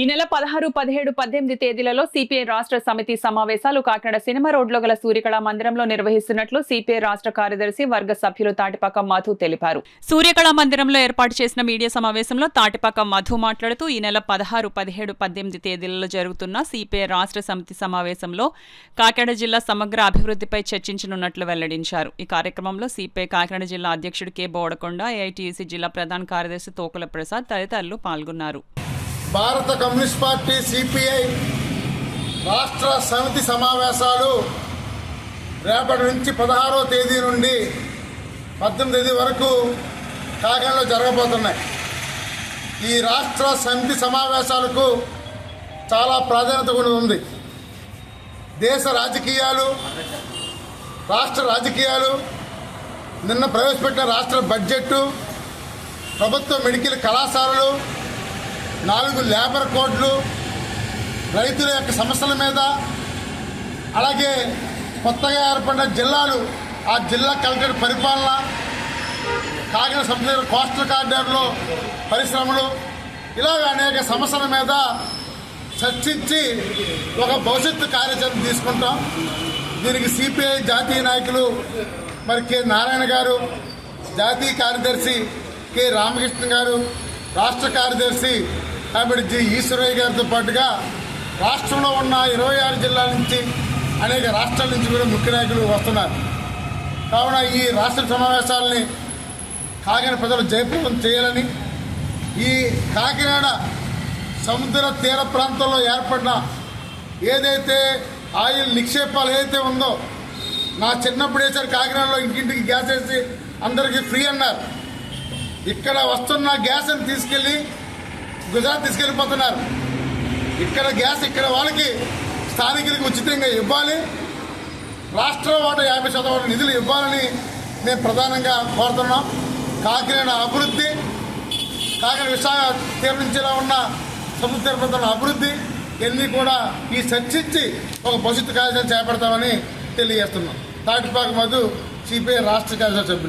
ఈ నెల 16, 17, 18 తేదీలలో సిపిఐ రాష్ట్ర సమితి సమావేశాలు కాకినాడ సినిమా రోడ్లో గల సూర్యకళ మందిరంలో నిర్వహిస్తున్నట్లు సిపిఐ రాష్ట్ర కార్యదర్శి వర్గ సభ్యులు తాటిపాక మధు తెలిపారు. సూర్యకళ మందిరంలో ఏర్పాటు చేసిన మీడియా సమావేశంలో తాటిపాక మధు మాట్లాడుతూ ఈ నెల 16, 17, 18 తేదీలలో జరుగుతున్న సిపిఐ రాష్ట్ర సమితి సమావేశంలో కాకినాడ జిల్లా సమగ్ర అభివృద్ధిపై చర్చించనున్నట్లు వెల్లడించారు. ఈ కార్యక్రమంలో సిపిఐ కాకినాడ జిల్లా అధ్యక్షుడు కె బోడకొండ, ఏఐటీయూసీ జిల్లా ప్రధాన కార్యదర్శి తోకుల ప్రసాద్ తదితరులు పాల్గొన్నారు. భారత కమ్యూనిస్ట్ పార్టీ సిపిఐ రాష్ట్ర సమితి సమావేశాలు రేపటి నుంచి 16వ తేదీ నుండి 18వ తేదీ వరకు కాకినాడలో జరగబోతున్నాయి. ఈ రాష్ట్ర సమితి సమావేశాలకు చాలా ప్రాధాన్యత కూడా ఉంది. దేశ రాజకీయాలు, రాష్ట్ర రాజకీయాలు, నిన్న ప్రవేశపెట్టిన రాష్ట్ర బడ్జెట్టు, ప్రభుత్వ మెడికల్ కళాశాలలు, 4 లేబర్ కోడ్లు, రైతుల యొక్క సమస్యల మీద, అలాగే కొత్తగా ఏర్పడిన జిల్లాలు, ఆ జిల్లా కలెక్టర్ పరిపాలన, కాకినాడ సముద్ర కోస్టల్ కారిడార్లో పరిశ్రమలు, ఇలాగ అనేక సమస్యల మీద చర్చించి ఒక భవిష్యత్తు కార్యాచరణ తీసుకుంటాం. దీనికి సిపిఐ జాతీయ నాయకులు మరి కె నారాయణ గారు, జాతీయ కార్యదర్శి కె రామకృష్ణ గారు, రాష్ట్ర కార్యదర్శి కాబట్టి జి ఈశ్వరయ్య గారితో పాటుగా రాష్ట్రంలో ఉన్న 26 జిల్లాల నుంచి, అనేక రాష్ట్రాల నుంచి కూడా ముఖ్య నాయకులు వస్తున్నారు. కావున ఈ రాష్ట్ర సమావేశాలని కాకినాడ ప్రజలు జయప్రదం చేయాలని, ఈ కాకినాడ సముద్ర తీర ప్రాంతంలో ఏర్పడిన ఏదైతే ఆయిల్ నిక్షేపాలు ఏదైతే ఉందో, నా చిన్నప్పుడు వేసారు కాకినాడలో ఇంటింటికి గ్యాస్ వేసి అందరికీ ఫ్రీ అన్నారు. ఇక్కడ వస్తున్న గ్యాస్ని తీసుకెళ్ళి గుజరాత్ తీసుకెళ్ళిపోతున్నారు. ఇక్కడ గ్యాస్ ఇక్కడ వాళ్ళకి స్థానికులకి ఉచితంగా ఇవ్వాలి, రాష్ట్ర వాటా 50% నిధులు ఇవ్వాలని మేము ప్రధానంగా కోరుతున్నాం. కాకినాడ అభివృద్ధి, కాకినాడ విశాఖ తీరం నుంచిలా ఉన్న సముద్ర ప్రాంతాల అభివృద్ధి ఇవన్నీ కూడా ఈ చర్చించి ఒక భవిష్యత్తు కార్యాచరణ చేపడతామని తెలియజేస్తున్నాం. తాటిపాక మధు, సిపిఐ రాష్ట్ర కార్యదర్శి సభ్యులు.